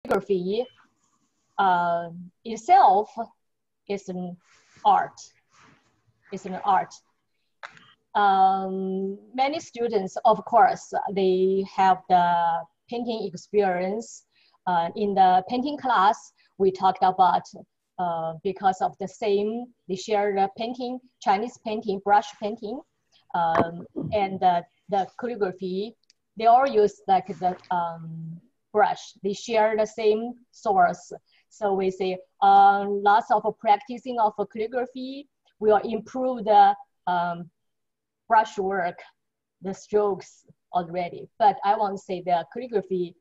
calligraphy itself is an art. It's an art. Many students, of course, they have the painting experience. In the painting class, we talked about because of the same, they share the painting, Chinese painting, brush painting, and the calligraphy. They all use like the brush. They share the same source. So we say lots of practicing of calligraphy will improve the brush work, the strokes already. But I want to say the calligraphy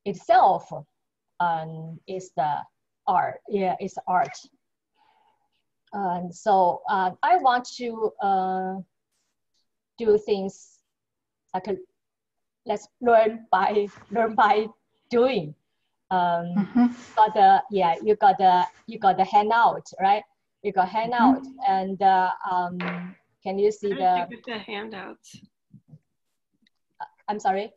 itself is the art. Yeah, it's art. And so I want to do things like let's learn by doing. Got the you got the handout, right? You got handout, and can you see Where did you get the handouts? I'm sorry.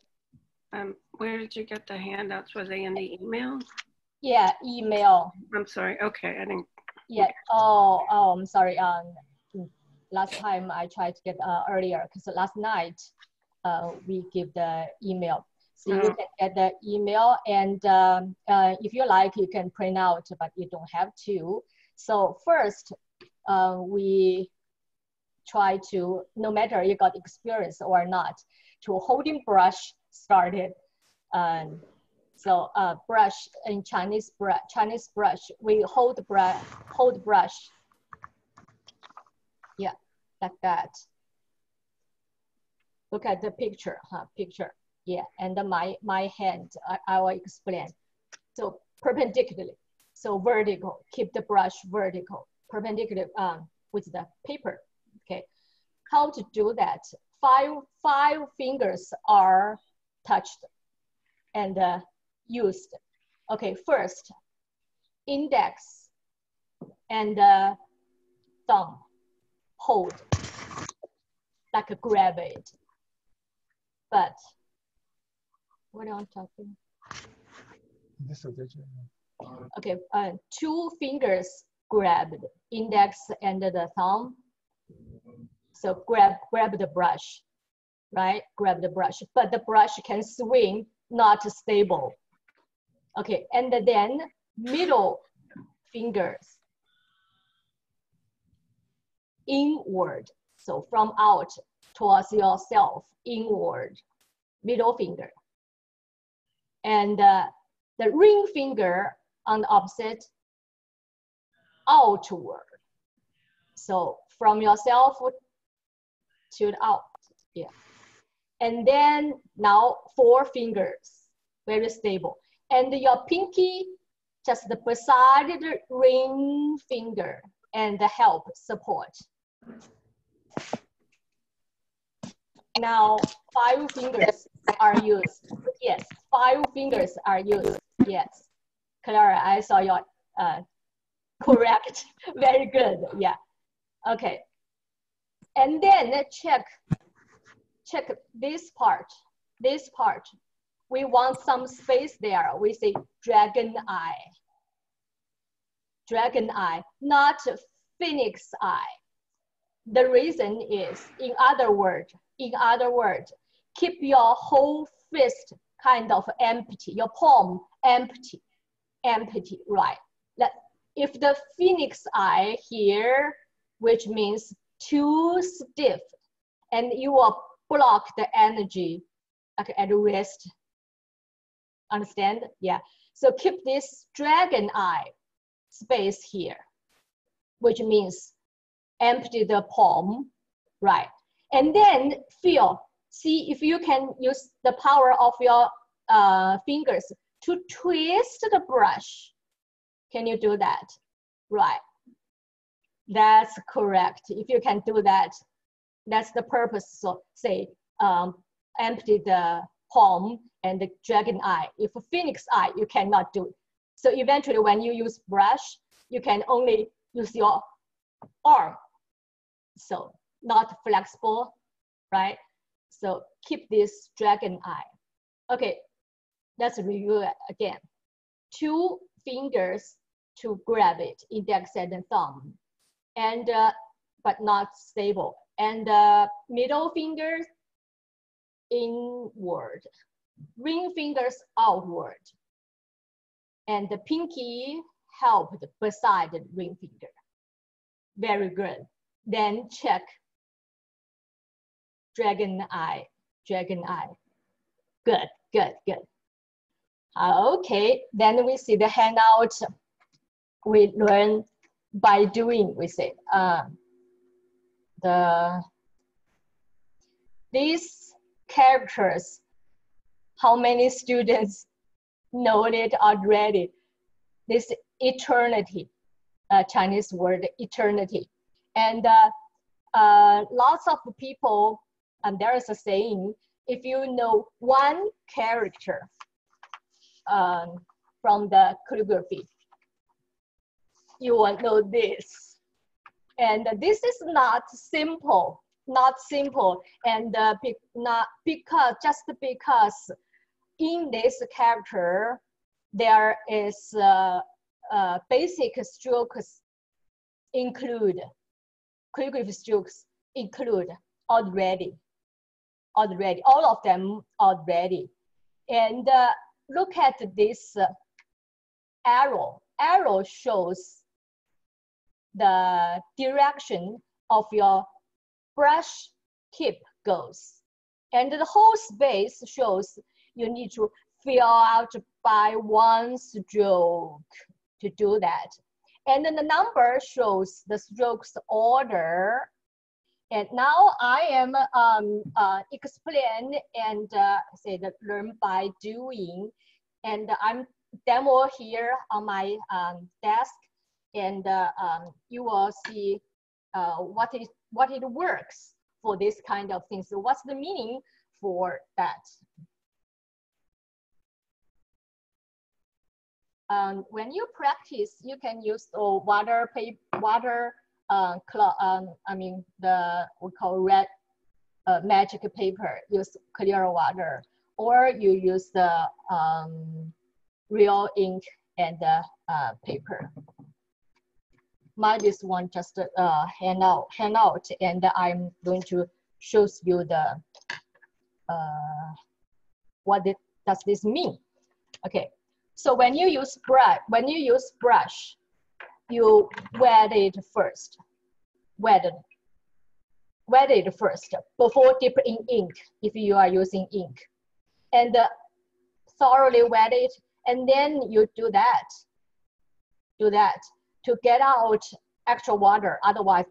Where did you get the handouts? Were they in the email? Yeah, email. I'm sorry. Okay, I didn't. Yeah. Oh, I'm sorry. Last time I tried to get earlier because last night we give the email. So you can get the email, and if you like, you can print out, but you don't have to. So first, we try to, no matter you got experience or not, to holding brush started. So brush in Chinese brush, we hold brush. Yeah, like that. Look at the picture, picture. Yeah, and then my hand, I will explain. So perpendicularly, so vertical, keep the brush vertical, perpendicular with the paper, okay? How to do that? Five fingers are touched and used. Okay, first, index and thumb, hold, like grab it. But what am I talking? Okay, 2 fingers grabbed, index and the thumb. So grab the brush, right? Grab the brush, but the brush can swing, not stable. Okay, and then middle fingers inward. So from out towards yourself, inward, middle finger. And the ring finger on the opposite, outward. So from yourself to the out, yeah. And then now 4 fingers, very stable. And your pinky just beside the ring finger and the help support. Now 5 fingers are used. Yes, 5 fingers are used. Yes, Clara, I saw your correct. Very good. Yeah. Okay. And then check this part. This part. We want some space there. We say dragon eye. Dragon eye, not phoenix eye. The reason is, in other words, keep your whole fist kind of empty, your palm empty, right? If the phoenix eye here, which means too stiff, and you will block the energy like at rest. Understand? Yeah. So keep this dragon eye space here, which means empty the palm, right? And then feel, see if you can use the power of your fingers to twist the brush. Can you do that? Right. That's correct. If you can do that, that's the purpose. So say empty the palm and the dragon eye. If a phoenix eye, you cannot do it. So eventually when you use brush, you can only use your arm. So not flexible, right? So keep this dragon eye. Okay, let's review it again. 2 fingers to grab it, index and thumb, and but not stable. And middle fingers inward, ring fingers outward, and the pinky helped beside the ring finger. Very good. Then check dragon eye, dragon eye. Good, good, good. Okay, then we see the handout. We learn by doing, we say. These characters, how many students know it already? This eternity, Chinese word eternity. And lots of people, and there is a saying, if you know one character from the calligraphy, you will know this. And this is not simple, and just because in this character there is basic strokes include, calligraphy strokes include already, all of them already. And look at this arrow. Arrow shows the direction of your brush tip goes. And the whole space shows you need to fill out by 1 stroke to do that. And then the number shows the strokes order. And now I am explain and say that learn by doing. And I'm demo here on my desk, and you will see what it works for this kind of thing. So what's the meaning for that? When you practice, you can use water, we call red magic paper, use clear water, or you use the real ink and paper. This one just handout, and I'm going to show you the what does this mean. Okay, so when you use brush, you wet it first. Wet it first before dip in ink if you are using ink, and thoroughly wet it, and then you do that to get out extra water. Otherwise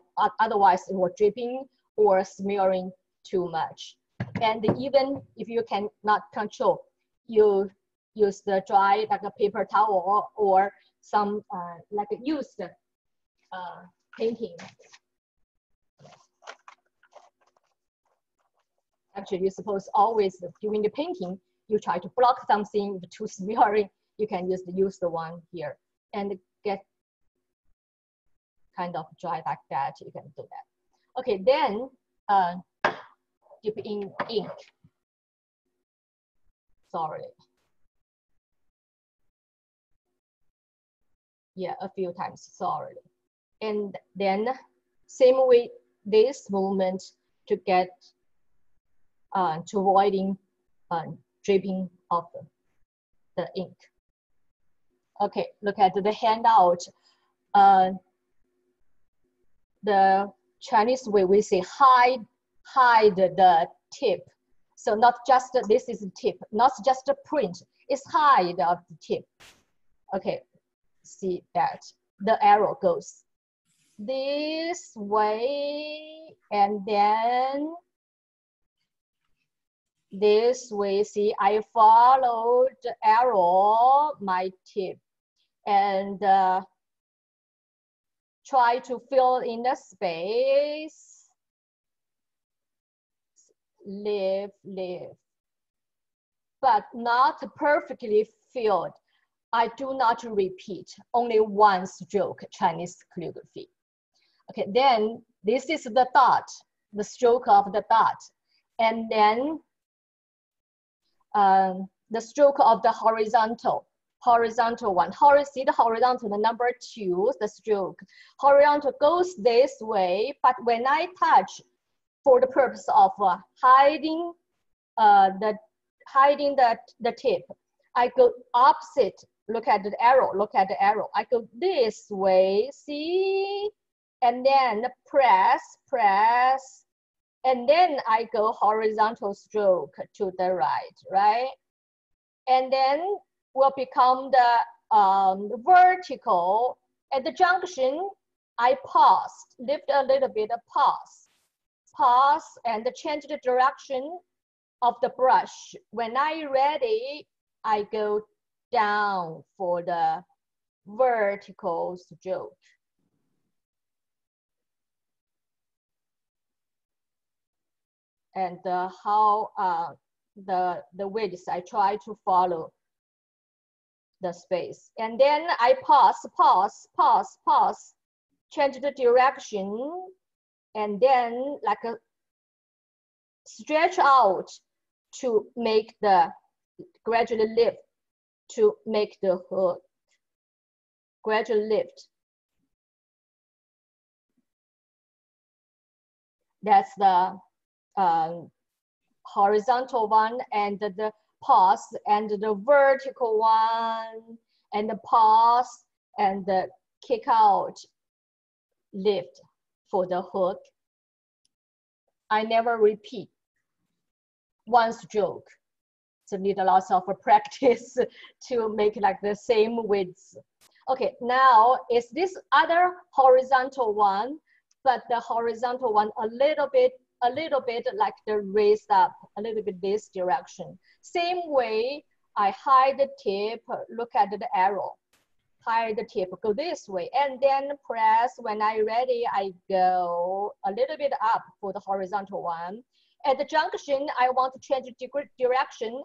it will dripping or smearing too much. And even if you cannot control, you use the dry like a paper towel or some like a used painting. Actually, you're supposed always during the painting, you try to block something to smearing. You can use the used one here and get kind of dry like that. You can do that. Okay, then dip in ink. Sorry. Yeah, a few times, sorry. And then same way this movement to get to avoiding dripping of the ink. Okay, look at the handout. The Chinese way we say hide the tip. So not just this is the tip, not just a print, it's hide of the tip. Okay, see that the arrow goes this way, and then this way. See, I followed the arrow, my tip, and try to fill in the space. Leave, but not perfectly filled. I do not repeat, only 1 stroke, Chinese calligraphy. Okay, then this is the dot, the stroke of the dot. And then the stroke of the horizontal. horizontal one. See the horizontal, the number 2, the stroke. Horizontal goes this way, but when I touch, for the purpose of hiding the tip, I go opposite. Look at the arrow. Look at the arrow. I go this way. See, and then press, and then I go horizontal stroke to the right, right? And then will become the vertical. At the junction, I pause, lift a little bit, pause, and change the direction of the brush. When I ready, I go down for the vertical stroke. And how the width, I try to follow the space. And then I pause, change the direction, and then like a stretch out to make the gradually lift, to make the hook gradually lift. That's the horizontal one, and the pause, and the vertical one, and the pause, and the kick out, lift for the hook. I never repeat one stroke. So need a lot of practice to make like the same width. Okay, now is this other horizontal one, but the horizontal one a little bit like the raised up, a little bit this direction. Same way, I hide the tip, look at the arrow, hide the tip, go this way, and then press. When I ready, I go a little bit up for the horizontal one. At the junction, I want to change the direction,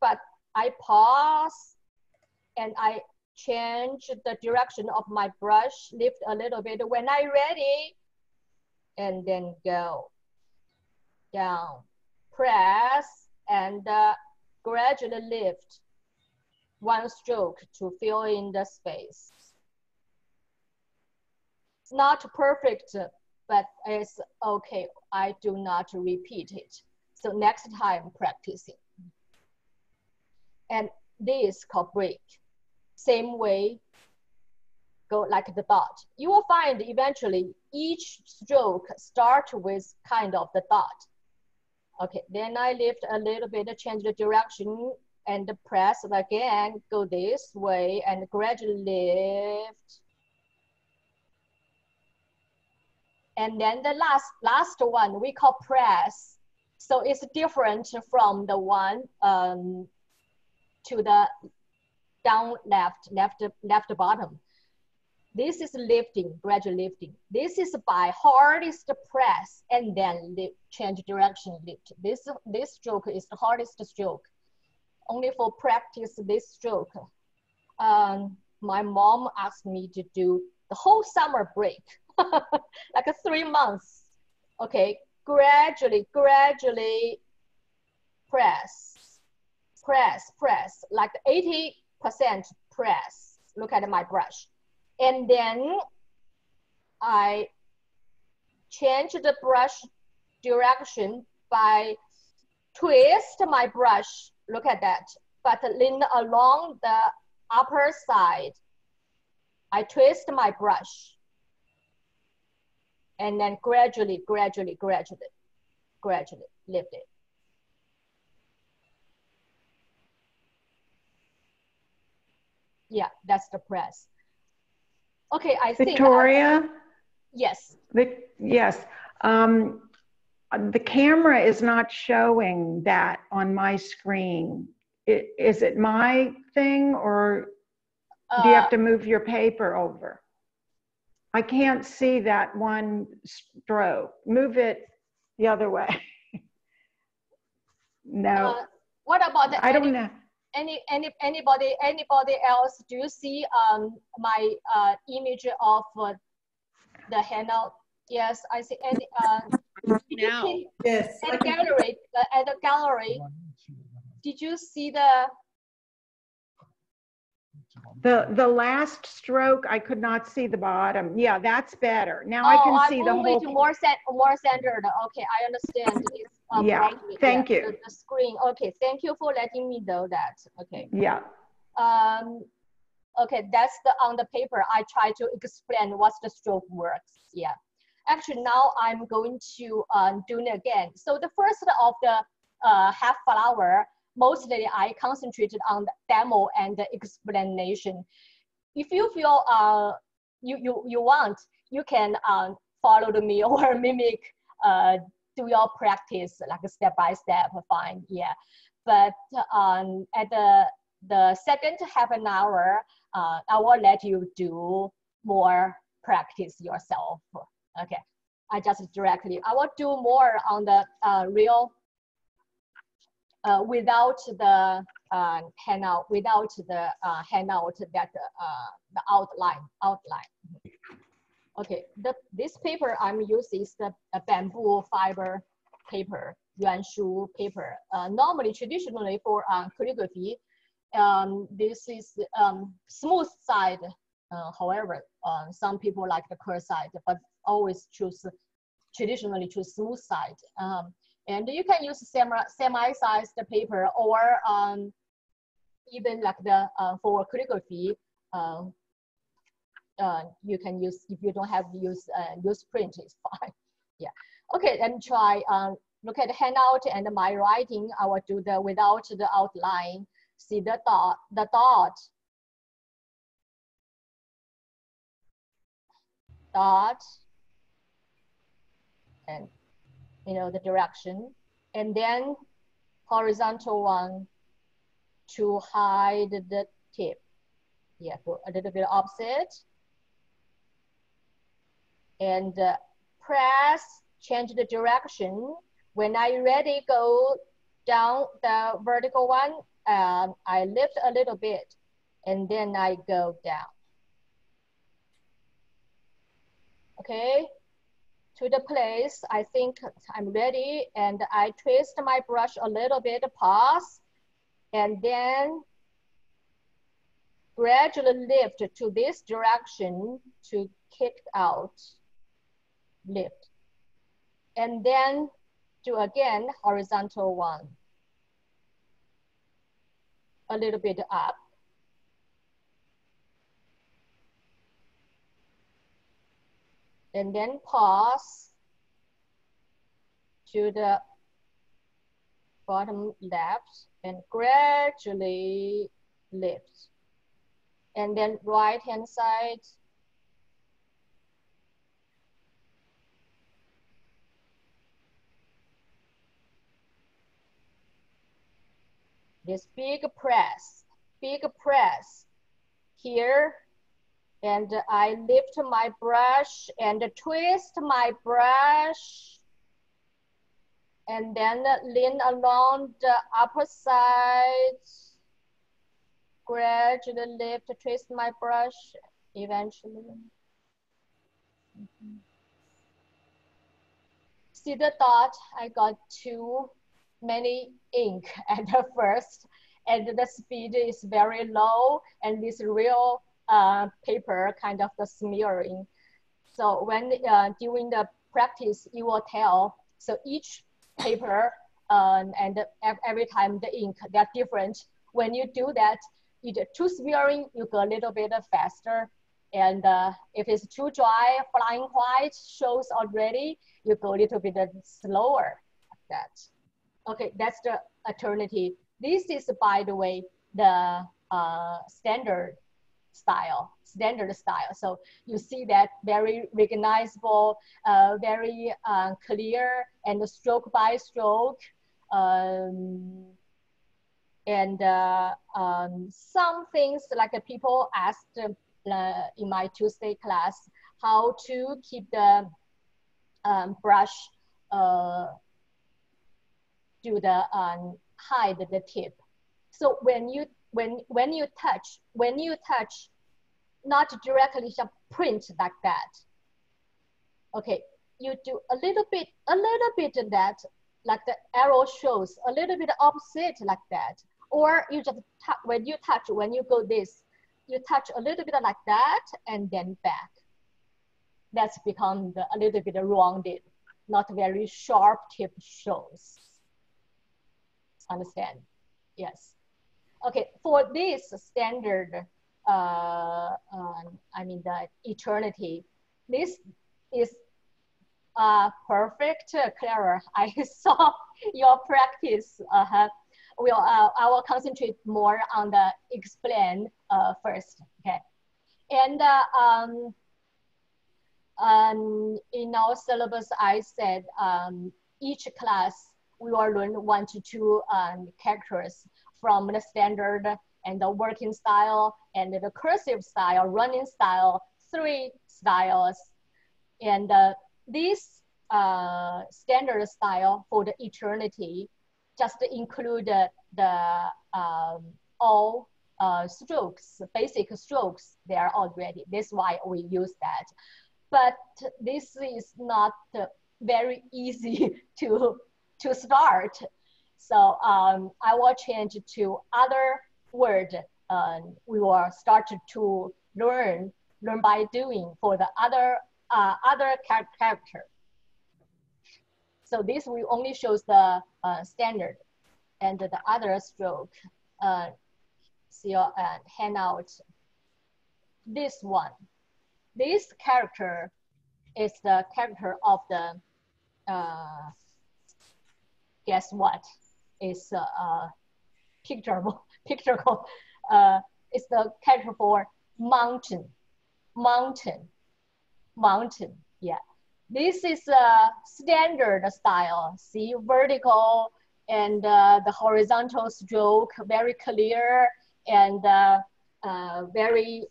but I pause and I change the direction of my brush, lift a little bit. When I ready, and then go down, press, and gradually lift one stroke to fill in the space. It's not perfect, but it's okay. I do not repeat it. So next time practicing. And this called break. Same way, go like the dot. You will find eventually each stroke start with kind of the dot. Okay, then I lift a little bit, change the direction, and press again, go this way, and gradually lift. And then the last one we call press. So it's different from the one to the down left bottom. This is lifting, gradual lifting. This is by hardest press and then lift, change direction, lift. This stroke is the hardest stroke. Only for practice this stroke. My mom asked me to do the whole summer break, like 3 months. Okay, gradually press, like 80% press. Look at my brush. And then I change the brush direction by twist my brush. Look at that. But lean along the upper side. I twist my brush. And then gradually lift it. Yeah, that's the press. Okay, I think Victoria? Yes. Yes. The camera is not showing that on my screen. Is it my thing, or do you have to move your paper over? I can't see that one stroke. Move it the other way. No. What about the I don't know. Anybody else? Do you see my image of the handout? Yes, I see. Now. Yes. At the gallery, did you see the? The last stroke, I could not see the bottom. Yeah, that's better. Now Oh, I can see the move whole. it more centered. Okay, I understand. It's Yeah, brightly. thank you. The screen. Okay, thank you for letting me know that. Okay. Yeah. Okay, that's the on the paper. I try to explain what the stroke works. Yeah. Actually, now I'm going to do it again. So the first of the half flower, mostly I concentrated on the demo and the explanation. If you feel you want, you can follow me or mimic, do your practice like step by step, fine, yeah. But at the second half an hour, I will let you do more practice yourself. Okay, I will do more on the real, without the handout, that the outline. Okay, this paper I'm using is the bamboo fiber paper, yuanshu paper. Normally, traditionally for calligraphy, this is smooth side. However, some people like the curved side, but always traditionally choose smooth side. And you can use semi-sized paper, or even like the for calligraphy, you can use, if you don't have use print, it's fine. Yeah. Okay, let me try. Look at the handout and my writing. I will do the without the outline. See the dot, and the direction, and then horizontal one to hide the tip. Yeah, go a little bit opposite, and press, change the direction. When I ready, go down the vertical one, I lift a little bit, and then I go down. Okay, to the place, I think I'm ready, and I twist my brush a little bit, pause, and then gradually lift to this direction to kick out, lift. And then do again, horizontal one. A little bit up. And then pause to the bottom left and gradually lift. And then right hand side. This big press here, and I lift my brush and twist my brush, and then lean along the upper side, gradually lift, twist my brush, eventually. See the dot? I got too many ink at the first, and the speed is very low, and this real paper kind of the smearing. So when during the practice, you will tell. So each paper and every time the ink, they're different. When you do that, either too smearing, you go a little bit faster. And if it's too dry, flying white shows already, you go a little bit slower like that. Okay, that's the alternative. This is, by the way, the standard style. So you see that very recognizable, very clear, and stroke by stroke. And some things like people asked in my Tuesday class, how to keep the brush do the hide the tip. So when you touch, not directly print like that. Okay, you do a little bit of that, like the arrow shows, a little bit opposite like that. Or you just when you go this, you touch a little bit like that and then back. That's become a little bit rounded, not very sharp tip shows. Understand? Yes. Okay, for this standard, I mean the eternity, this is perfect, Clara. I saw your practice. I will concentrate more on the explain first. Okay, and in our syllabus, I said each class we will learn 1 to 2 characters from the standard and the working style and the cursive style, running style, 3 styles, and this standard style for the eternity just include the all strokes, basic strokes there already. That's why we use that. But this is not very easy to start. So I will change to other word. We will start to learn by doing for the other character. So this will only shows the standard and the other stroke. See your handout. This one. This character is the character of the, guess what? It's pictorial. It's the character for mountain. Yeah. This is a standard style. See, vertical and the horizontal stroke, very clear and very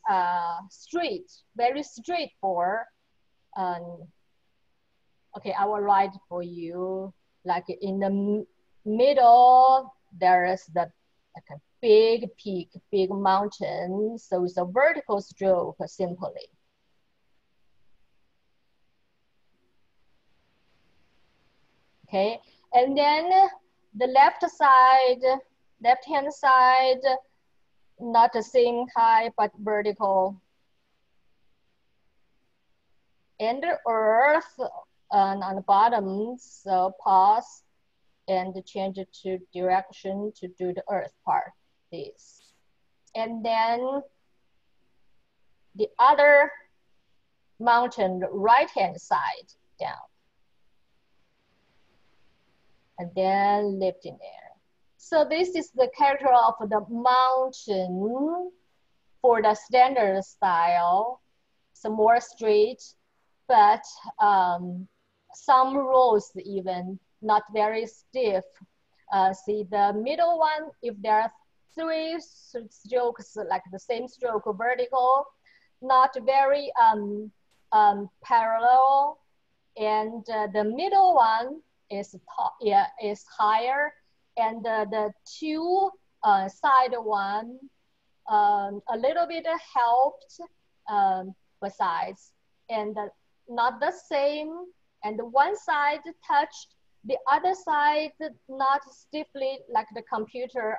straightforward. Okay, I will write for you. Like in the middle, there is the like a big peak, big mountain. So it's a vertical stroke simply. Okay, and then the left-hand side, not the same type, but vertical. And the earth on the bottom, so pause and change it to direction to do the earth part, this. And then the other mountain, right-hand side down. And then lift in there. So this is the character of the mountain for the standard style. So more straight, but some rolls even not very stiff. See the middle one, if there are 3 strokes, like the same stroke vertical, not very parallel. And the middle one is higher, and the 2 side one a little bit helped besides, and not the same, and one side touched, the other side not stiffly like the computer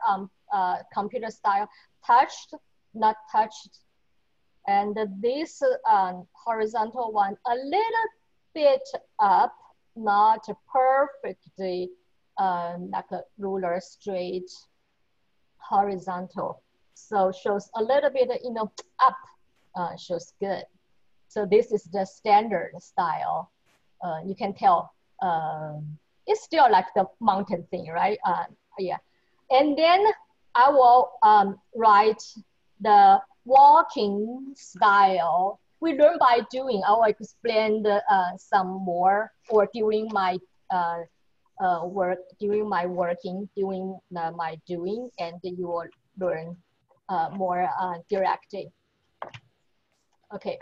style, touched, not touched. And this horizontal one a little bit up, not perfectly like a ruler straight horizontal. So shows a little bit, you know, up, shows good. So this is the standard style. You can tell it's still like the mountain thing, right? Yeah. And then I will write the walking style. We learn by doing. I will explain some more, or during my work, during my working, during my doing, and you will learn more directly. Okay,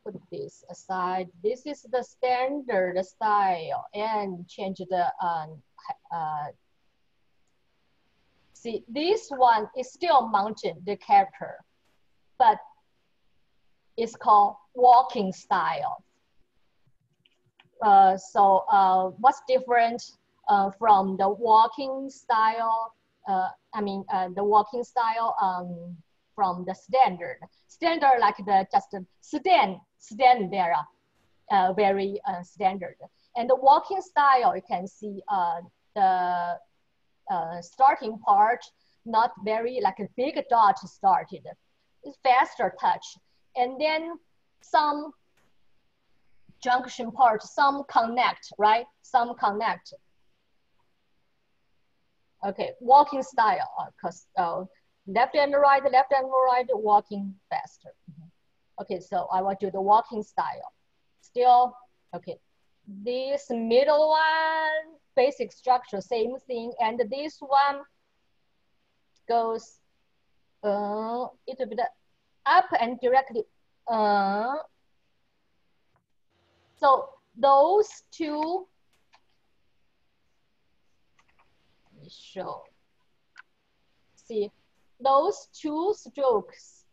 put this aside. This is the standard style, and change the see, this one is still mountain, the character, but it's called walking style. So what's different from the walking style? The walking style from the standard. Standard like the just stand there, very standard. And the walking style, you can see the starting part, not very like a big dot started, it's faster touch. And then some junction part, some connect, right? Some connect. Okay, walking style, because left and right, walking faster. Okay, so I will do the walking style. Still, okay. This middle one, basic structure, same thing. And this one goes a little bit up and directly. So those two, let me show. See, those two strokes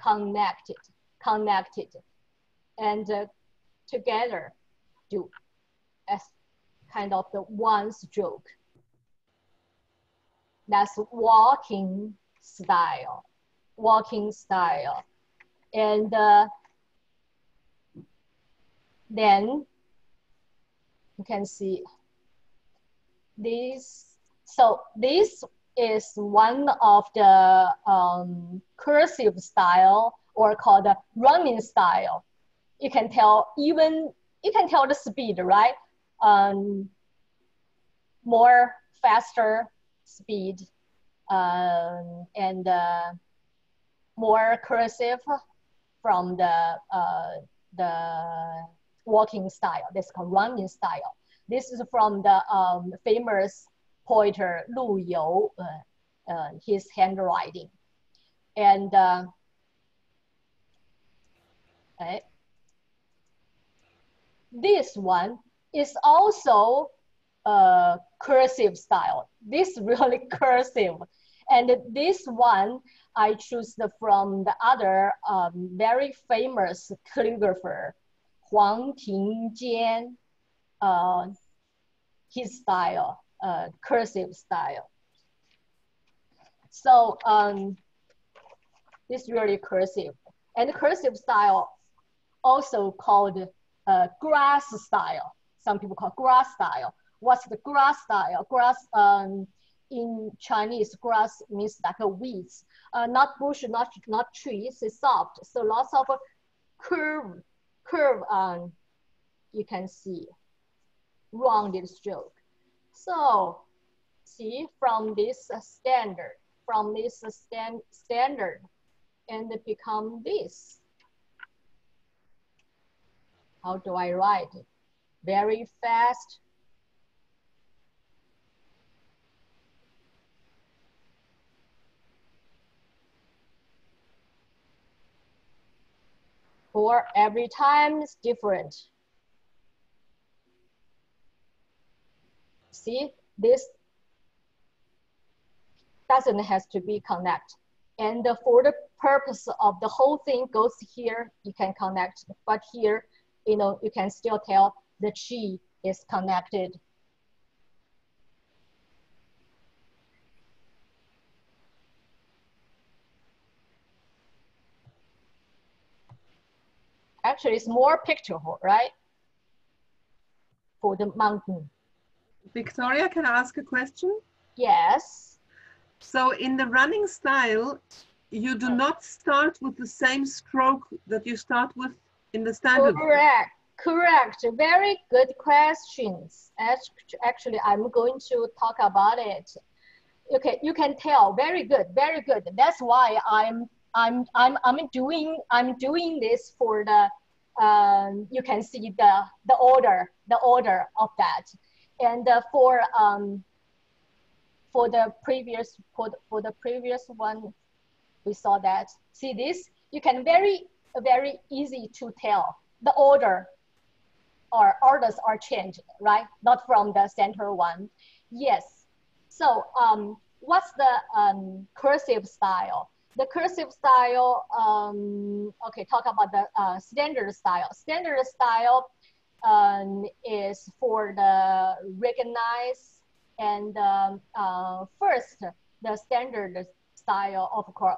connected, and together do as kind of the one stroke. That's walking style. And then you can see this. So this is one of the cursive style, or called the running style. You can tell the speed, right? More faster speed and more cursive from the walking style. This is called running style. This is from the famous poeter Lu You, his handwriting. And okay. This one is also cursive style. This is really cursive. And this one, I choose from the other very famous calligrapher, Huang Tingjian, his style, cursive style. So this is really cursive. And cursive style also called grass style. Some people call grass style. What's the grass style? Grass, in Chinese, grass means like a weeds, not bush, not trees. It's soft. So lots of curve. You can see rounded stroke. So see, from this standard, and it become this. How do I write it? Very fast. Or every time it's different. See, this doesn't have to be connect. And for the purpose of the whole thing goes here, you can connect. But here, you can still tell the chi is connected. Actually, it's more pictorial, right? For the mountain. Victoria, can I ask a question? Yes. So in the running style, you do not start with the same stroke that you start with in the standard. Correct. Very good questions. Actually, I'm going to talk about it. Okay, you can tell. Very good. That's why I'm doing this for the you can see the order of that. And for the previous one, we saw that. See this? You can very easy to tell the order or orders are changed, right? Not from the center one. Yes. So what's the cursive style? The cursive style, okay, talk about the standard style. Standard style is for the recognized, and first, the standard style,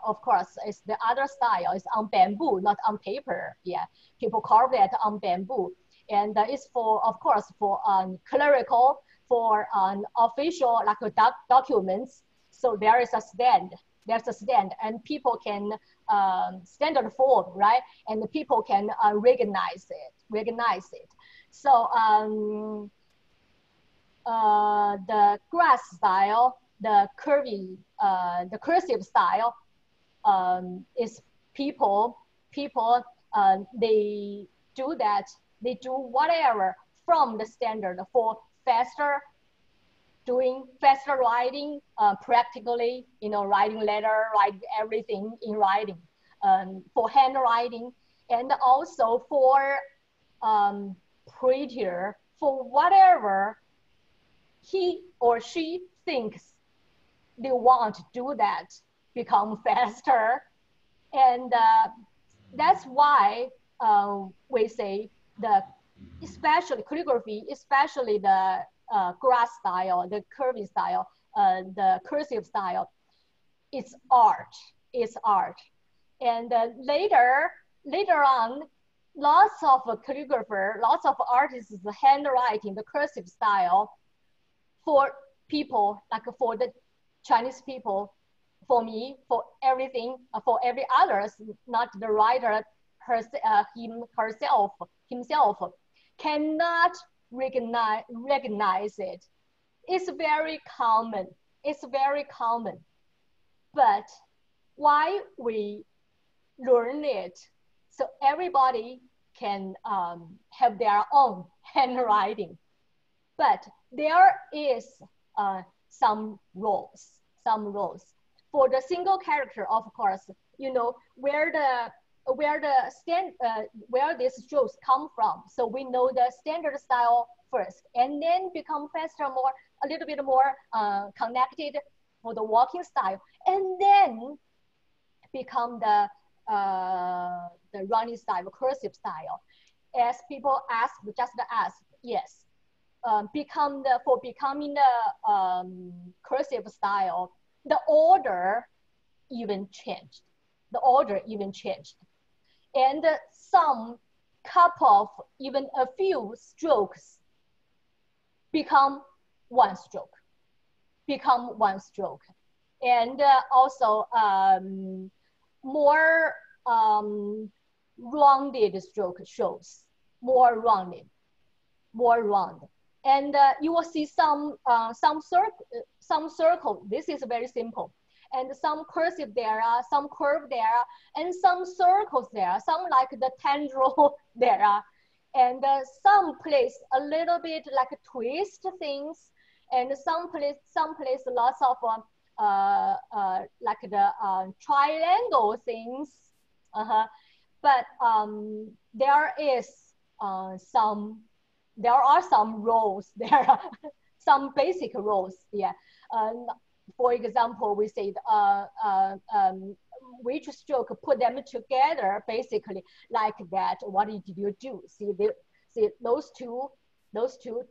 of course, is the other style is on bamboo, not on paper. Yeah, people carve that on bamboo, and it's for, of course, for clerical, for official like documents. So there is a stand. There's a stand, and people can standard form, right? And the people can recognize it. So the grass style, the cursive style, is people they do that. They do whatever from the standard for doing faster writing, practically, writing letter, write everything in writing, for handwriting, and also for prettier, for whatever he or she thinks they want to do that, become faster. And that's why we say especially calligraphy, especially the grass style, the curvy style, the cursive style, it's art. And later on, lots of calligrapher, lots of artists handwriting the cursive style for people, like for the Chinese people, for me, for everything, for every others, not the writer himself cannot recognize it. It's very common. But why we learn it? So everybody can have their own handwriting. But there is some rules. For the single character, of course, where these strokes come from. So we know the standard style first, and then become faster, a little bit more connected for the walking style, and then become the running style, cursive style. As people just ask, yes. Becoming the cursive style, the order even changed. And some even a few strokes become one stroke. And also more rounded stroke shows, more rounded. And you will see some circle. This is very simple. And some cursive there, some curve there, and some circles there, some like the tendril there. And some place a little bit like twist things, and some place lots of like the triangle things. But there are some roles there, some basic roles. Yeah. For example, we say which stroke, put them together, basically like that. What did you do? See those two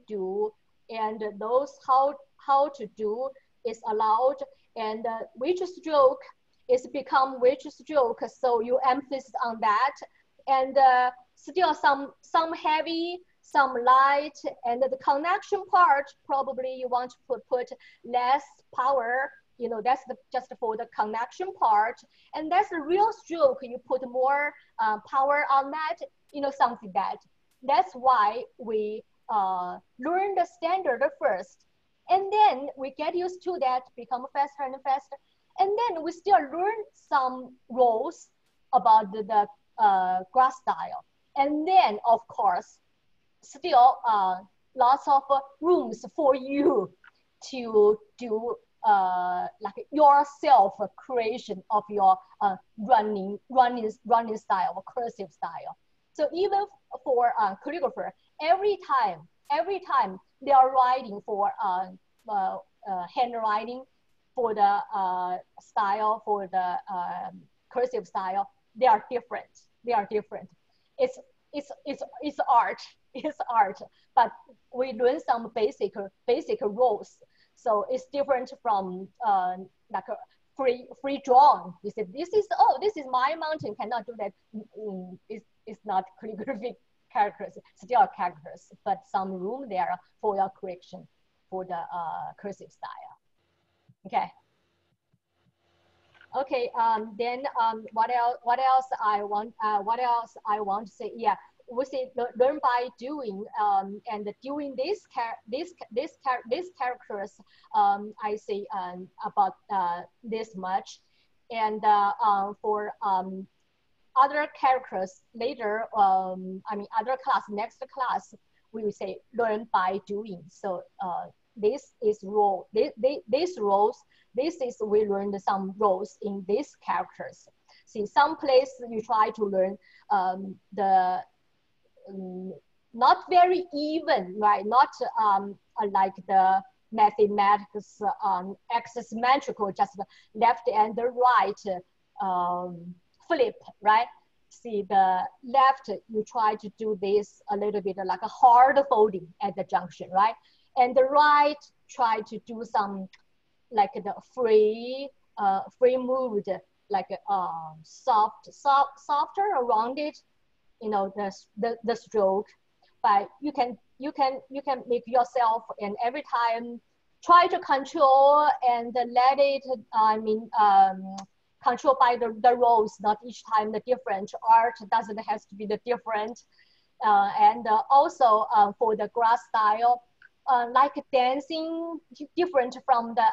do, and those how to do is allowed, and which stroke is become which stroke. So you emphasize on that, and still some heavy, some light, and the connection part, probably you want to put less power, that's just for the connection part. And that's the real stroke, you put more power on that, something that's why we learn the standard first. And then we get used to that, become faster and faster. And then we still learn some rules about the grass style. And then, of course, still lots of rooms for you to do like yourself creation of your running style, cursive style. So even for calligrapher, every time they are writing for handwriting, for the style, for the cursive style, they are different. It's art, but we learn some basic rules. So it's different from like free drawn. You said this is, oh, this is my mountain, cannot do that. It's not calligraphic characters, still characters, but some room there for your correction for the cursive style. Okay. Okay. Then what else I want to say? Yeah, we say learn by doing. And during this characters, I say about this much, and for other characters later, I mean other class, next class, we will say learn by doing. So this is role. These roles. This is we learned some roles in these characters. See, some place you try to learn the not very even, right? Not like the mathematics axisymmetrical, just the left and the right flip, right? See, the left, you try to do this a little bit like a hard folding at the junction, right? And the right, try to do some like the free moved, like softer around it, you know, the stroke. But you can make yourself, and every time try to control and let it, I mean, control by the roles, not each time the different. Art doesn't have to be the different. And also for the grass style, like dancing, different from the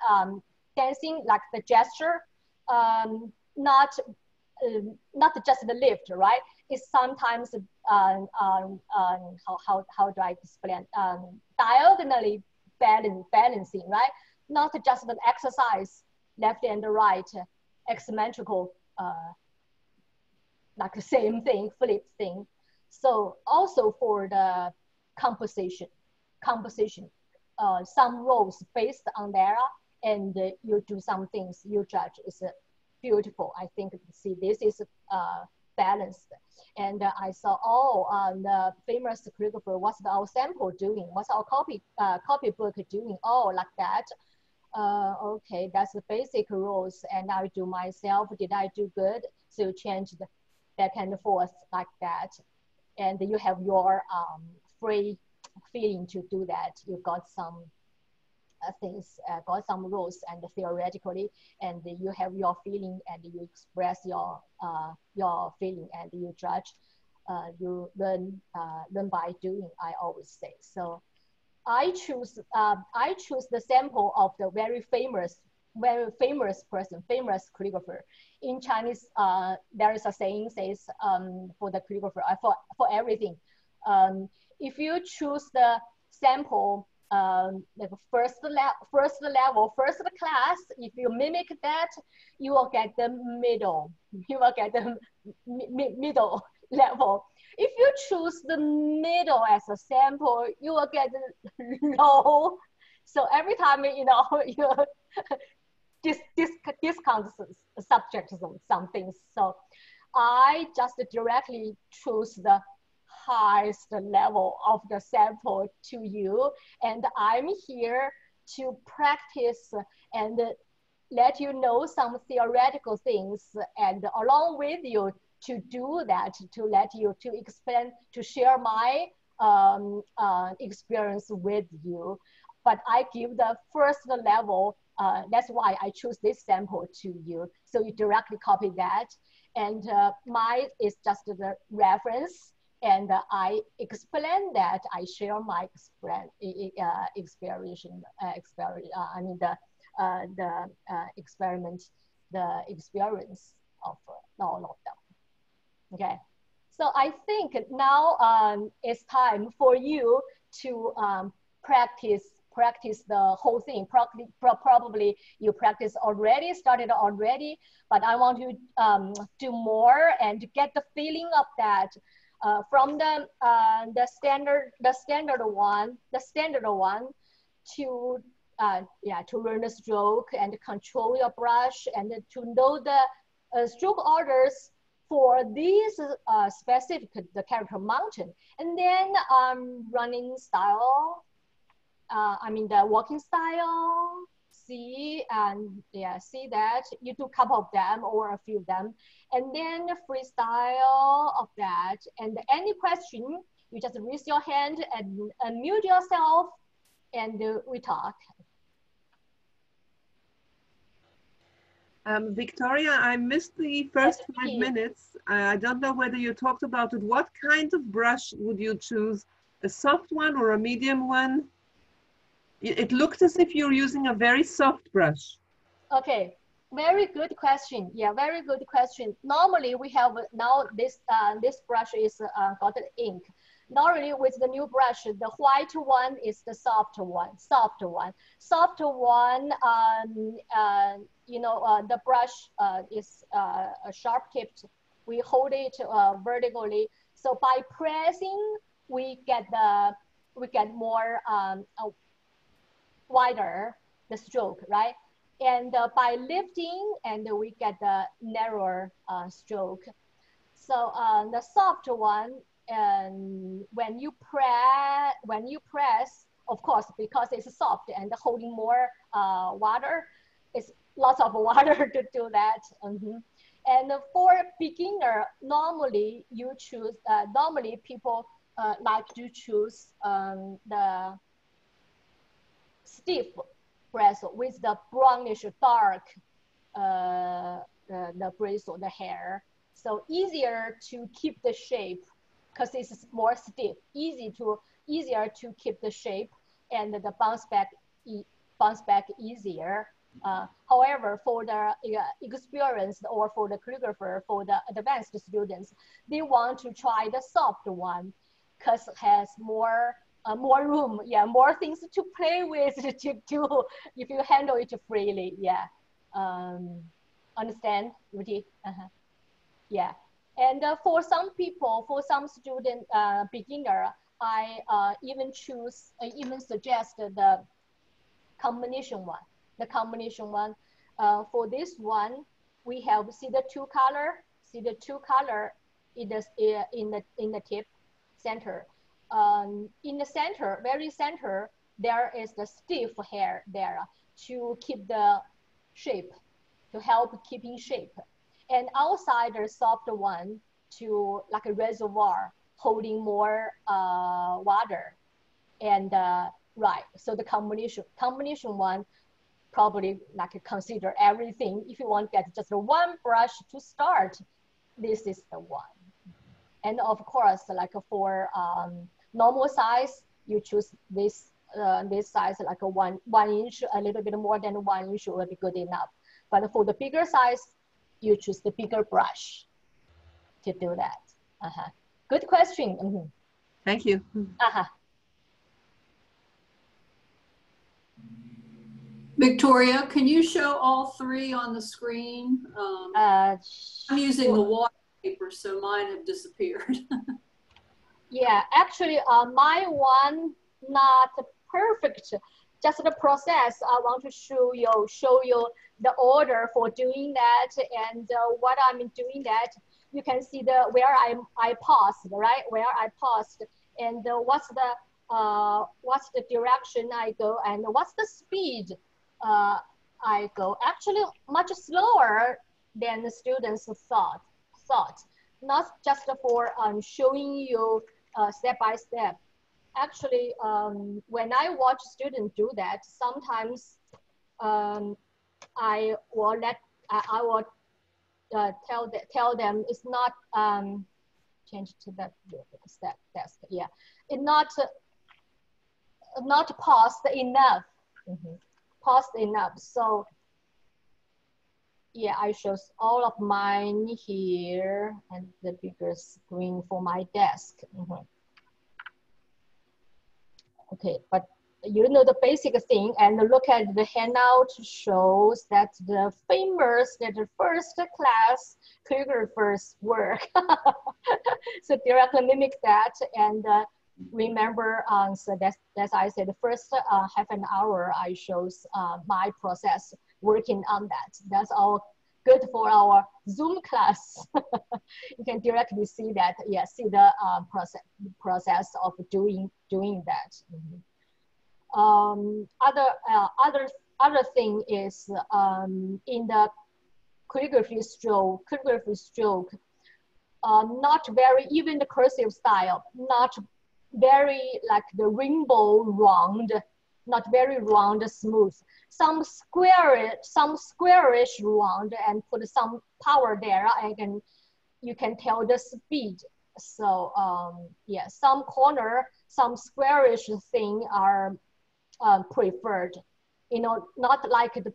dancing, like the gesture, not just the lift, right? It's sometimes how do I explain? Diagonally balancing, right? Not just an exercise, left and right, asymmetrical, like the same thing, flip thing. So also for the composition, some roles based on there, and you do some things you judge is beautiful. I think, see, this is balanced. And I saw, the famous calligrapher, what's our sample doing? What's our copybook doing? Oh, like that. Okay, that's the basic rules, and I do myself. Did I do good? So you change the back and forth like that, and you have your free feeling to do that. You got some things, got some rules and theoretically, and you have your feeling, and you express your feeling, and you judge. You learn by doing, I always say. So I choose the sample of the very famous person, famous calligrapher. In Chinese, there is a saying says, for the calligrapher, for everything, if you choose the sample, like first level, first class, if you mimic that, you will get the middle. You will get the middle level. If you choose the middle as a sample, you will get low. So every time, you know, you discount subjects of some things. So I just directly choose the highest level of the sample to you, and I'm here to practice and let you know some theoretical things, and along with you to do that, to let you to explain, to share my experience with you. But I give the first level, that's why I choose this sample to you, so you directly copy that, and mine is just the reference. And I explain that, I share my experience, I mean the experiment, the experience of all of them. Okay, so I think now it's time for you to practice the whole thing. Probably you started already, but I want you to do more and get the feeling of that. From the standard one to to learn the stroke and control your brush, and to know the stroke orders for these specific the character mountain, and then running style, I mean the walking style, see and yeah, see that you do a couple of them or a few of them, and then freestyle of that. And any question, you just raise your hand and unmute yourself, and we talk. Victoria, I missed the first 5 minutes. I don't know whether you talked about it. What kind of brush would you choose? A soft one or a medium one? It looked as if you're using a very soft brush. Okay, very good question. Yeah, very good question. Normally we have now this brush is got ink. Normally with the new brush, the white one is the soft one. Soft one. You know, the brush is sharp tipped. We hold it vertically. So by pressing, we get more wider the stroke, right? And by lifting, and we get the narrower stroke. So the soft one, and when you press, of course, because it's soft and holding more water, it's lots of water to do that. And for beginner, normally you choose. Normally people like to choose the stiff bristle with the brownish dark the bristle, the hair. So easier to keep the shape because it's more stiff. Easier to keep the shape, and the bounce back easier. However, for the experienced or for the calligrapher, for the advanced students, they want to try the soft one because it has more room, yeah, more things to play with to do if you handle it freely, yeah. Understand, Rudy? Yeah. And for some people, for some student, beginner, I even suggest the combination one. The combination one. For this one, we have see the two color in the tip center. In the center, very center, there is the stiff hair there to keep the shape, to help keeping shape. And outside the soft one to like a reservoir holding more water. And right, so the combination one probably like consider everything. If you want to get just one brush to start, this is the one. And of course, like for normal size, you choose this size, like a one inch, a little bit more than 1 inch will be good enough. But for the bigger size, you choose the bigger brush to do that. Good question. Thank you. Victoria, can you show all three on the screen? I'm using the water paper, so mine have disappeared. Yeah, actually, my one not perfect. Just the process. I want to show you the order for doing that, and what I'm doing that. You can see where I paused, right? Where I paused, and what's the direction I go, and what's the speed I go. Actually, much slower than the students thought. Not just for showing you step by step. Actually, when I watch students do that, sometimes I will tell them it's not change to that step desk. Yeah, it's not paused enough. Paused enough. So yeah, I show all of mine here and the bigger screen for my desk. Okay, but you know the basic thing, and look at the handout shows that the first class calligraphers work. So directly mimic that, and remember, so that's I said the first half an hour I shows my process working on that. That's all good for our Zoom class. You can directly see that. Yeah, see the process of doing that. Other other thing is in the calligraphy stroke, not very, even the cursive style, not very like the rainbow round, not very round, smooth. Some squarish round and put some power there, and you can tell the speed. So yeah, some corner, some squarish thing are preferred. You know, not like the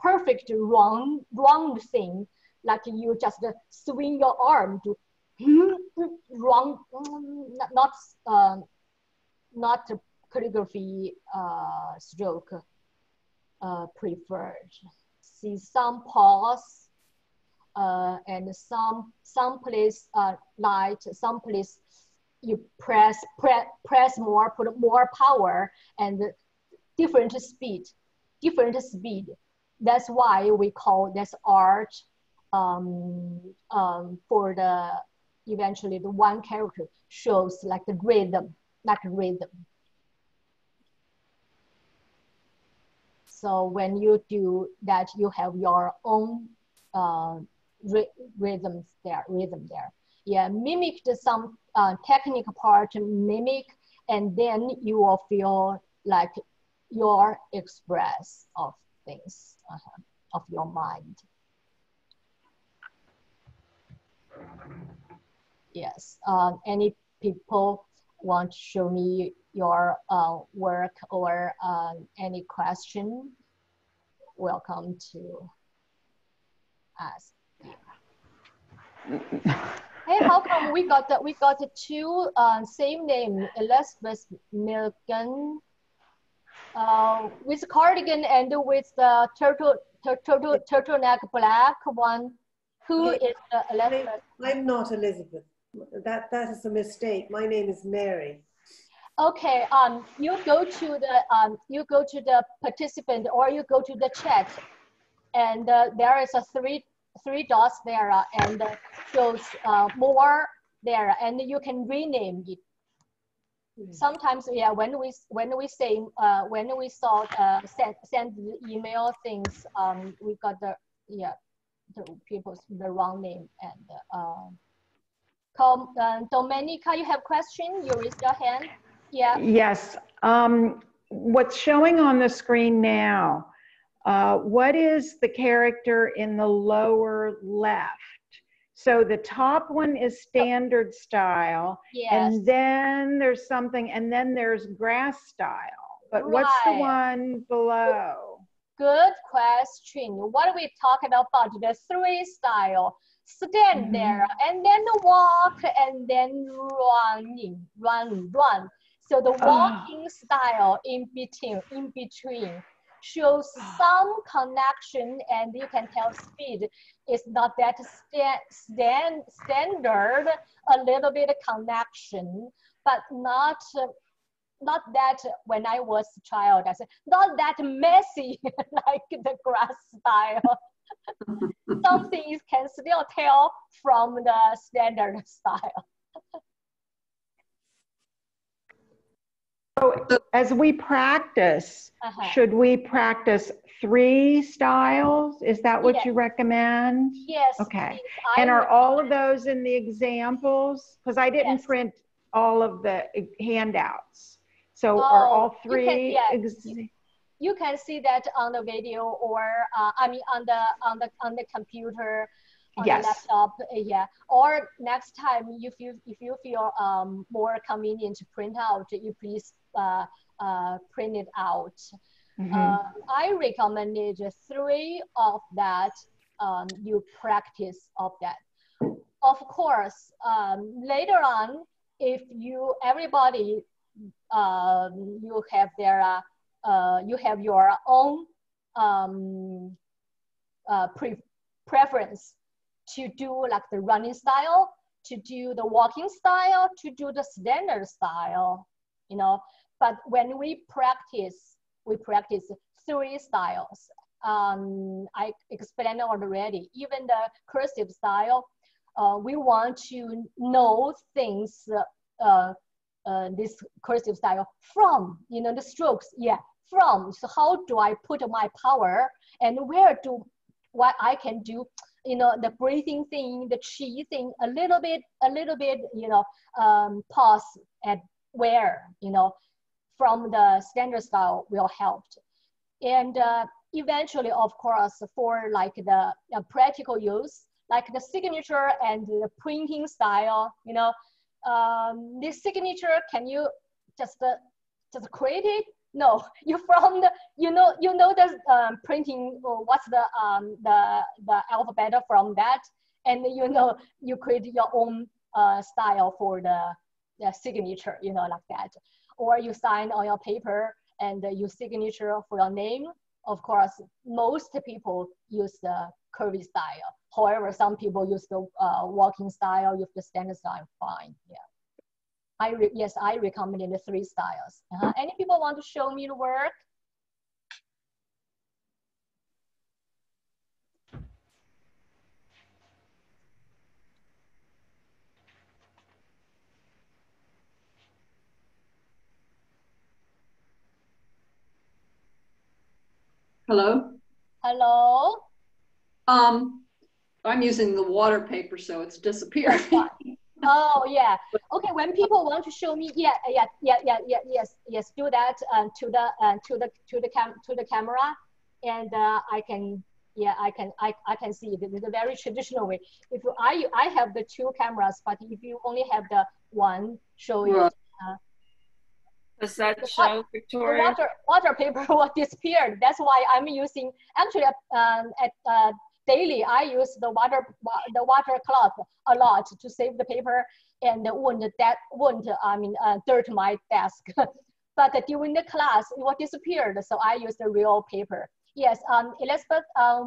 perfect round thing, like you just swing your arm to wrong, not calligraphy stroke preferred. See some pause and some place light, some place you press more, put more power and different speed. That's why we call this art for the eventually the one character shows like the rhythm, So when you do that, you have your own rhythm there. Yeah, mimic some technical part, mimic, and then you will feel like your express of things, of your mind. Yes, any people want to show me your work or any question? Welcome to ask. Hey, how come we got the two same name, Elizabeth Milken, with cardigan and with the turtleneck black one? Who is Elizabeth? I'm not Elizabeth. That is a mistake. My name is Mary. Okay. You go to the participant or you go to the chat, and there is a three dots there, and shows more there, and you can rename it. Sometimes, yeah, when we say when we saw send the email things, we got the people's the wrong name. And Domenica, you have question? You raised your hand. Yeah. Yes. What's showing on the screen now? What is the character in the lower left? So the top one is standard style, yes. And then there's something, and then there's grass style. But right. What's the one below? Good question. What are we talking about? The three style. Stand there, and then walk, and then run. So the walking style in between shows some connection, and you can tell speed is not that standard, a little bit of connection, but not that when I was a child, I said, not that messy like the grass style. Some things can still tell from the standard style. So as we practice, should we practice 3 styles? Is that what you recommend? Yes. Okay. And are all of those in the examples? Because I didn't print all of the handouts. So are all 3? You can see that on the video, or I mean on the computer, on the laptop, yeah. Or next time, if you feel more convenient to print out, you please print it out. I recommended 3 of that. You practice of that. Of course, later on, if everybody you have their you have your own preference to do like the running style, to do the walking style, to do the standard style, you know. But when we practice 3 styles. I explained already. Even the cursive style, we want to know things. This cursive style from, you know, the strokes, from. So how do I put my power, and what I can do, you know, the breathing thing, the chi thing, a little bit, you know, pause at where, you know, from the standard style will help. And eventually, of course, for like the practical use, like the signature and the printing style, you know, this signature, can you just create it? No, you from the, you know the printing, what's the alphabet from that, and you know, you create your own style for the signature, you know, like that. Or you sign on your paper and you signature for your name. Of course, most people use the curvy style. However, some people use the walking style, use the standard style, fine, yeah. Yes, I recommend the 3 styles. Any people want to show me the work? Hello? Hello? I'm using the water paper, so it's disappearing. Oh yeah. Okay. When people want to show me, yes, do that to the camera, and I can, yeah, I can see it. It's a very traditional way. If I have the 2 cameras, but if you only have the one, show it. Does that show, Victoria? The water paper will disappear. That's why I'm using, actually at daily, I use the water cloth a lot to save the paper and won't dirt my desk. But during the class, it will disappear. So I use the real paper. Yes, Elizabeth,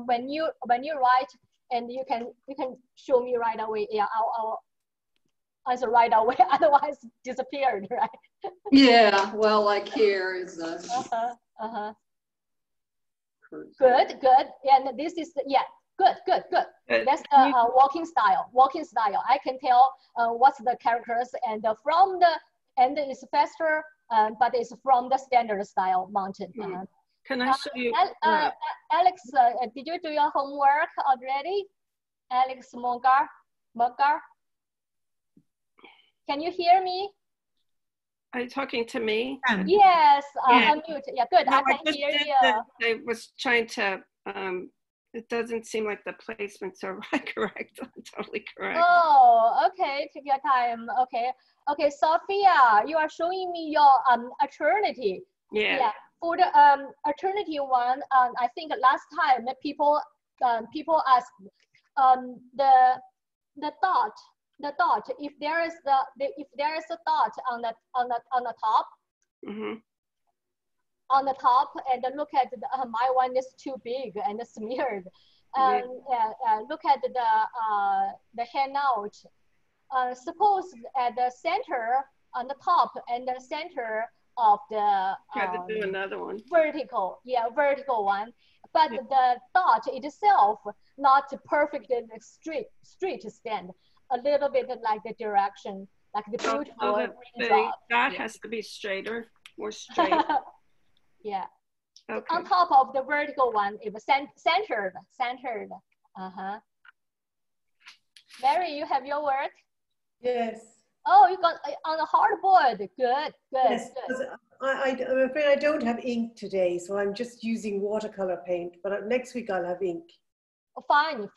when you write, and you can show me right away. Yeah, I'll answer right away. Otherwise, disappeared, right? Yeah, well, like here is a. Good. And this is yeah. Good. That's the walking style. I can tell what's the characters, and from the end is faster, but it's from the standard style mounted. Can I show you? Alex, did you do your homework already? Alex Mogar? Can you hear me? Are you talking to me? Yes, yeah. unmute. Yeah, good. No, I can hear you. I was trying to, it doesn't seem like the placements are correct. Totally correct. Oh, okay. Take your time. Okay, Sophia, you are showing me your eternity. Yeah. For the eternity one, I think last time the people asked the dot, if there is a dot on the top. On the top, and look at my one is too big and smeared. Look at the handout. Suppose at the center, on the top and the center of the Try to do another one. Vertical one, but the dot itself not perfectly straight stand. A little bit like the direction, like the beautiful raindrop. That has to be straighter, more straight. Yeah. Okay. On top of the vertical one, it was centered. Mary, you have your work? Yes. Oh, you got on a hardboard. Good. Yes, I'm afraid I don't have ink today, so I'm just using watercolor paint, but next week I'll have ink. Fine.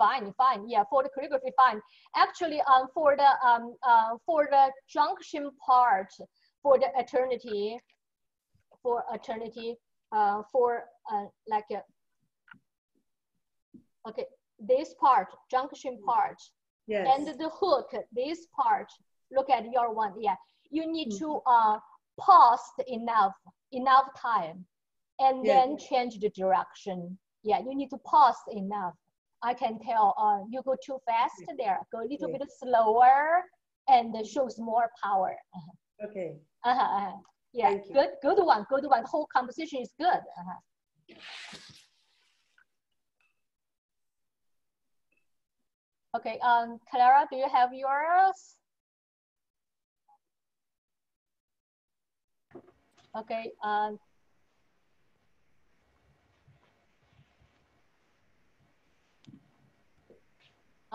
Yeah, for the calligraphy, fine. Actually, for the junction part, for the eternity, okay, this part, junction part, yes, and the hook, this part. Look at your one. Yeah, you need to pause enough time, and then change the direction. Yeah, you need to pause enough. I can tell you go too fast there. Go a little bit slower, and shows more power. Okay. Yeah, good one. The whole composition is good. Okay, Clara, do you have yours? Okay,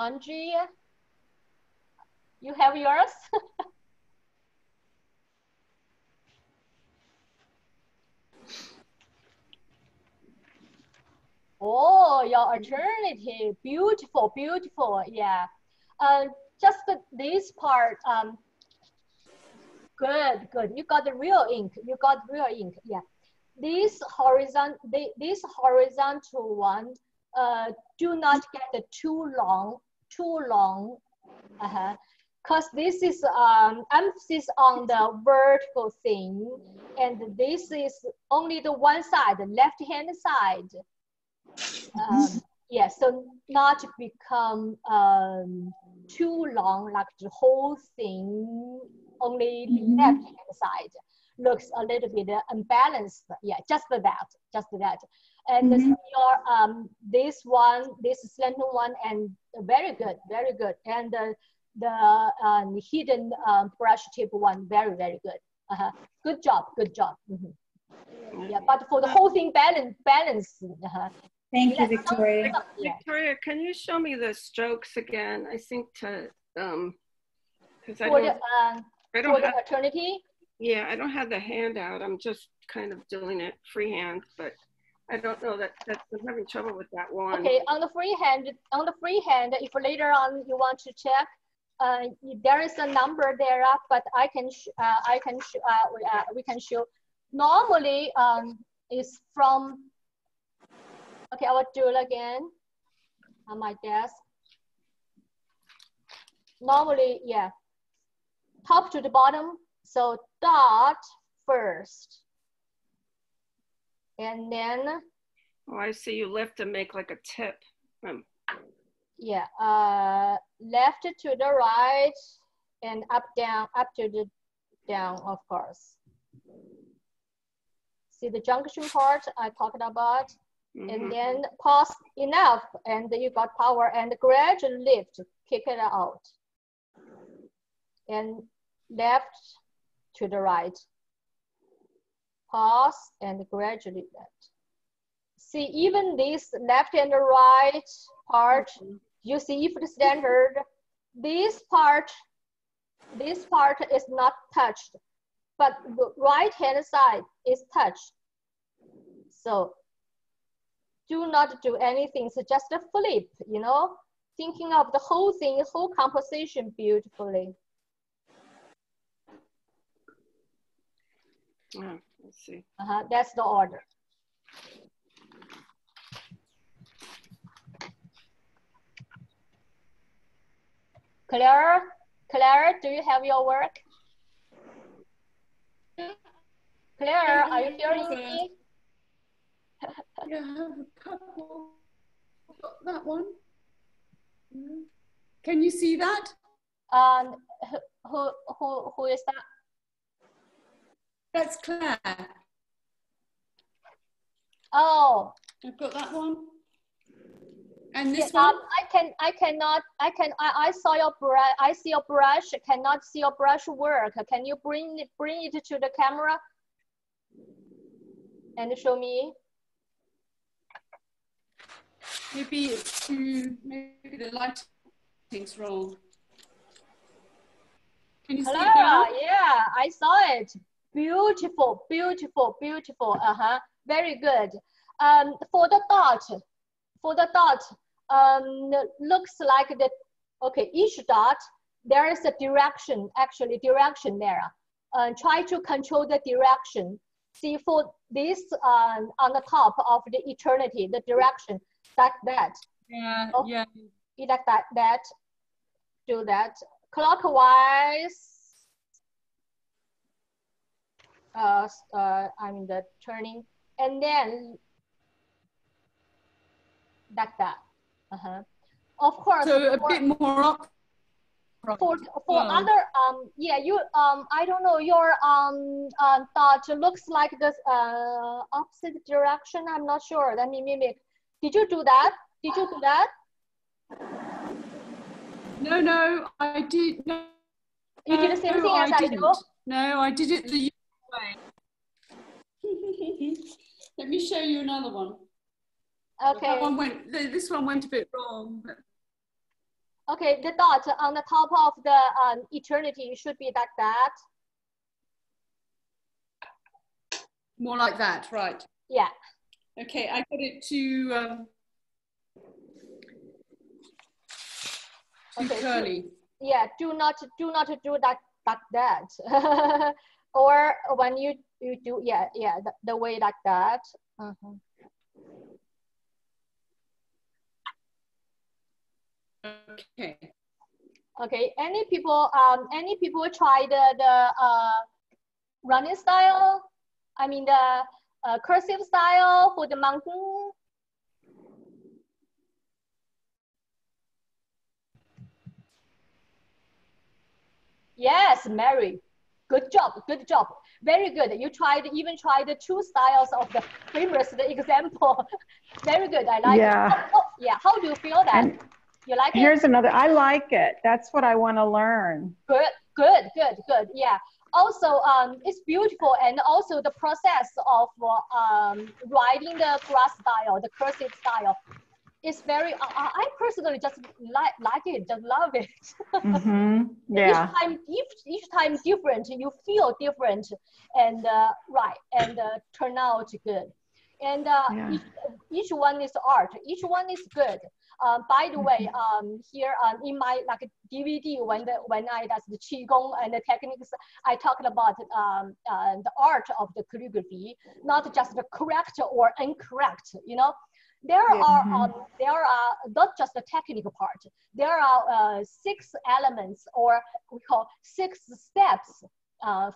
Angie, you have yours? Oh, your alternative, beautiful, beautiful, yeah. Just this part, good, good. You got the real ink. You got real ink, yeah. This horizontal one, do not get too long, because this is emphasis on the vertical thing, and this is only the one side, the left-hand side. Yeah, so not become too long, like the whole thing, only left-hand side looks a little bit unbalanced. Yeah, just that. And this one, this slender one, and very good. And the hidden brush tip one, very good. Good job. Yeah, but for the whole thing balance. Thank you, Victoria. Yeah. Victoria, can you show me the strokes again? I think because for the eternity. Yeah, I don't have the handout. I'm just kind of doing it freehand, but I don't know that I'm having trouble with that one. Okay, on the freehand, if later on you want to check, there is a number there, but we can show. Normally, is from. Okay, I will do it again on my desk. Normally, yeah, top to the bottom. So dot first, and then. Oh, I see. You lift and make like a tip. Yeah, left to the right, and up to the down, of course. See the junction part I talked about. And then pause enough, and you got power, and gradually lift, kick it out. And left to the right. Pause and gradually left. See, even this left and right part, you see if it's standard, this part is not touched, but the right hand side is touched. So do not do anything, so just a flip, thinking of the whole thing, whole composition beautifully. Oh, let's see. That's the order. Clara, do you have your work? Claire, are you hearing me? Yeah, I have a couple. Got that one. Can you see that? Who is that? That's Claire. Oh, I've got that one. And this one. I saw your brush. I see your brush. Cannot see your brush work. Can you bring it to the camera and show me? Maybe it's maybe the lighting's wrong. Can you see it now? Yeah, I saw it. Beautiful. Very good. For the dot, looks like each dot there is a direction. Actually, direction there. Try to control the direction. See, for this on the top of the eternity, the direction. Like that. Yeah, yeah. Like that. Do that. Clockwise. I mean the turning, and then like that. Of course. So a bit more up. For other yeah, you I don't know, your thought looks like this opposite direction. I'm not sure. Let me mimic. Did you do that? No, I did. No, you did the same thing as I do? No, I did it the usual way. Let me show you another one. Okay. This one went a bit wrong. But... Okay, the dot on the top of the eternity should be like that. More like that, right? Yeah. Okay, I put it to okay, curly. Yeah, do not do that like that. Or when you do, the way like that. Okay. Okay. Any people try the running style? I mean the cursive style for the mountain. Yes, Mary. Good job. Good job. Very good. You even tried the two styles of the famous example. Very good. I like it. Yeah. How do you feel that? And you like it? Here's another. I like it. That's what I want to learn. Good. Yeah. Also, it's beautiful, and also the process of writing the grass style, the cursive style. It's very, I personally just like it, just love it. Yeah. Each time different, you feel different, and turn out good. And each one is art, each one is good. By the way, here in my DVD, when I does the qigong and the techniques, I talked about the art of the calligraphy, not just the correct or incorrect, you know. There are not just the technical part. There are 6 elements, or we call 6 steps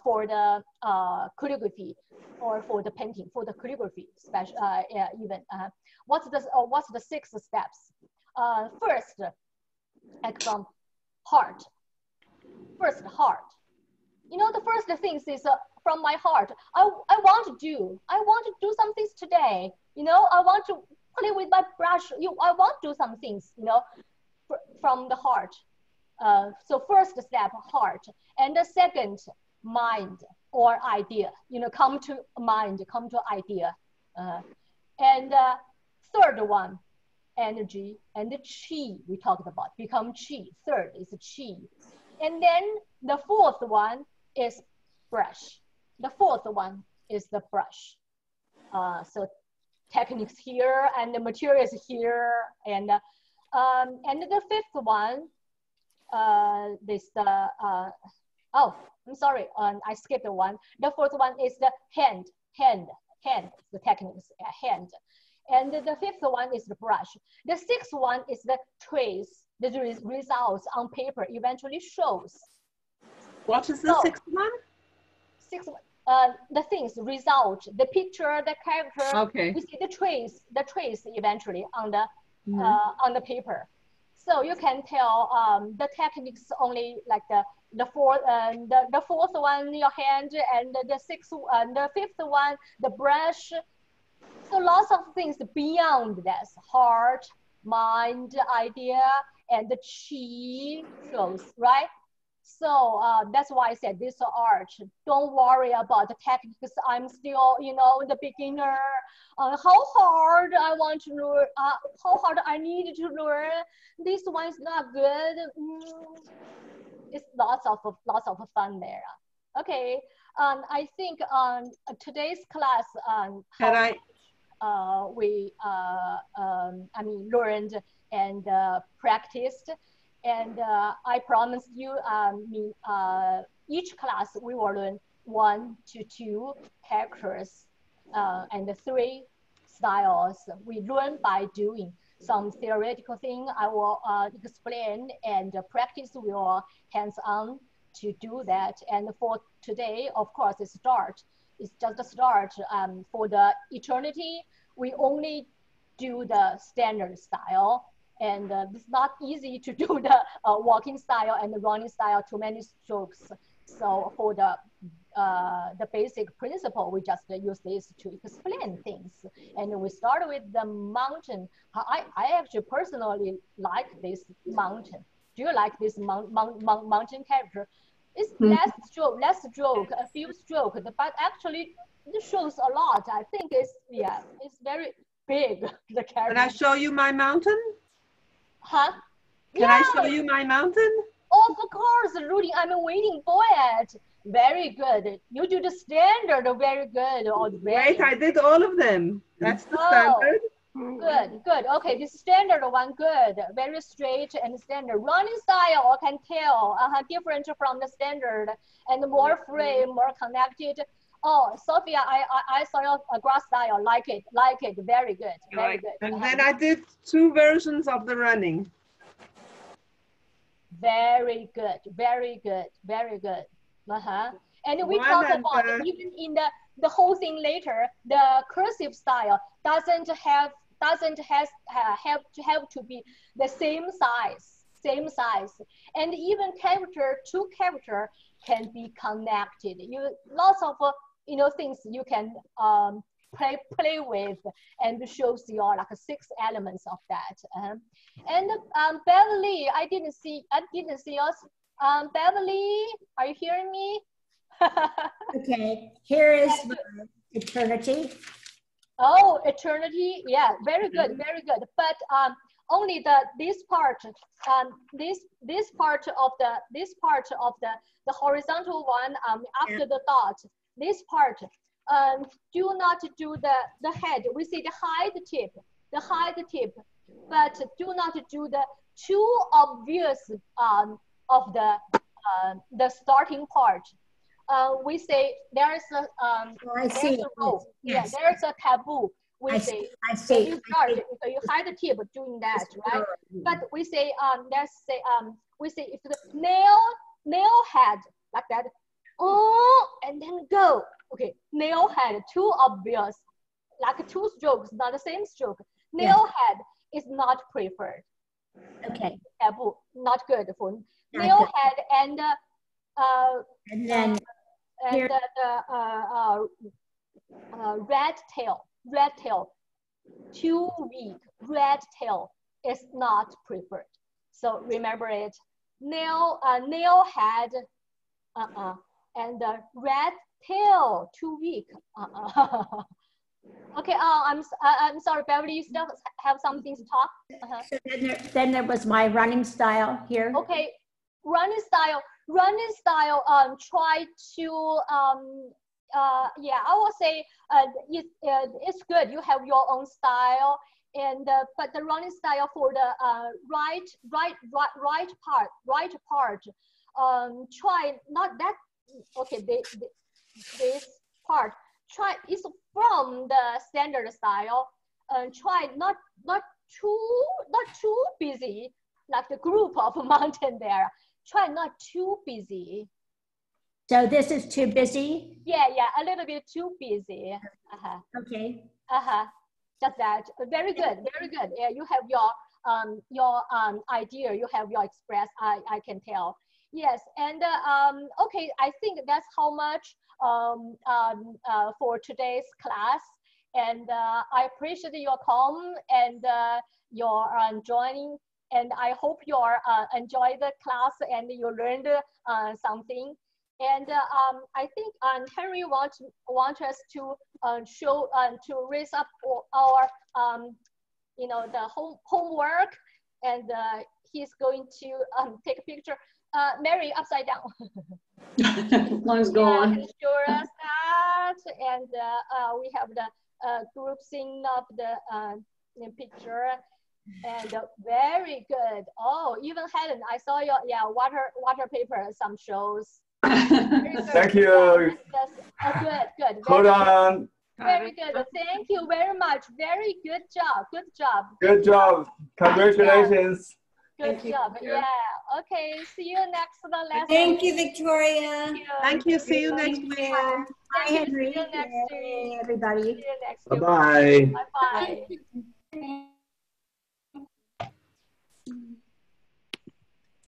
for the calligraphy, or for the painting, for the calligraphy. Even what's the 6 steps? First, like from heart. First, heart. You know, the first things is from my heart. I want to do some things today. You know, I want to play with my brush. I want to do some things, you know, from the heart. So first step, heart. And the second, mind or idea. You know, come to mind, come to idea. And third one, energy and the chi we talked about. Become chi. Third is chi. And then the fourth one is brush. The fourth one is the brush. So techniques here and the materials here, and the fifth one is the oh, I'm sorry, I skipped one. The fourth one is the hand, the techniques, hand. And the fifth one is the brush. The sixth one is the trace. The results on paper eventually shows. What is the sixth one? Sixth one. The things, result, the picture, the character. Okay. We see the trace eventually on the paper. So you can tell the techniques only like the fourth one, your hand, and the fifth one, the brush. So lots of things beyond this, heart, mind, idea, and the chi shows, right? So that's why I said this art. Don't worry about the techniques. I'm still, you know, the beginner. How hard I want to learn? How hard I need to learn? This one is not good. It's lots of fun there. Okay. I think today's class, we learned and practiced. And I promised you, each class we will learn 1 to 2 characters and 3 styles. We learn by doing some theoretical thing. I will explain, and practice will hands-on to do that. And for today, of course, it's just a start. For the eternity, we only do the standard style. And it's not easy to do the walking style and the running style, too many strokes. So for the basic principle, we just use this to explain things. And we start with the mountain. I actually personally like this mountain. Do you like this mountain character? It's less stroke, a few strokes, but actually it shows a lot. I think it's very big, the character. Can I show you my mountain? Huh? Can I show you my mountain? Of course, Rudy, I'm waiting for it. Very good. You do the standard, very good. Wait, I did all of them. That's the standard. Good, good. Okay, this standard one, good. Very straight and standard. Running style, I can tell, different from the standard and more free, more connected. Oh, Sophia, I saw your grass style. Like it. Very good. Very good. And then I did 2 versions of the running. Very good. Very good. Very good. And we talk about even in the whole thing later. The cursive style doesn't have to be the same size, and even two character can be connected. Lots of things you can play with, and shows your like 6 elements of that. And Beverly, I didn't see us. Beverly, are you hearing me? Okay, here is eternity. Oh, eternity, yeah, very good, very good. But only this part of the horizontal one after the dot. This part, do not do the head. We see the hide tip, but do not do the too obvious of the starting part. We say there's a there's a rule. Yes. Yeah, there's a taboo. We say you start, so you hide the tip doing that, right? But we say we say if the nail head like that, and then go. Okay, nail head too obvious, like 2 strokes, not the same stroke. Nail head is not preferred. Okay. Taboo, not good for nail head and then and the red tail, too weak. Red tail is not preferred. So remember it. Nail head, and the red tail, too weak. Okay. I'm sorry, Beverly. You still have something to talk. So then there was my running style here. Okay, running style. Try to yeah, I will say it's good. You have your own style, and but the running style for the right part. Try not that. Okay, this part. Try is from the standard style. Try not too busy, like the group of mountain there. Try not too busy. So this is too busy? Yeah, a little bit too busy. Okay. Just that. Very good, very good. Yeah, you have your idea. You have your express. I can tell. Yes, and okay. I think that's how much for today's class. And I appreciate your come and your joining. And I hope you enjoy the class and you learned something. And I think Henry wants us to show to raise up our the homework, and he's going to take a picture. Mary, upside down. Mine's gone. Show us that, and we have the group scene of the picture. And very good. Oh, even Helen, I saw your water paper. Some shows. Thank you. Good. Hold on. Very good. Thank you very much. Very good job. Good job. Congratulations. Good job. Yeah. Okay. See you next lesson. Thank you, Victoria. Thank you. See you next week. Bye, Henry. See you next week. Everybody. See you next week. Bye-bye. Bye-bye.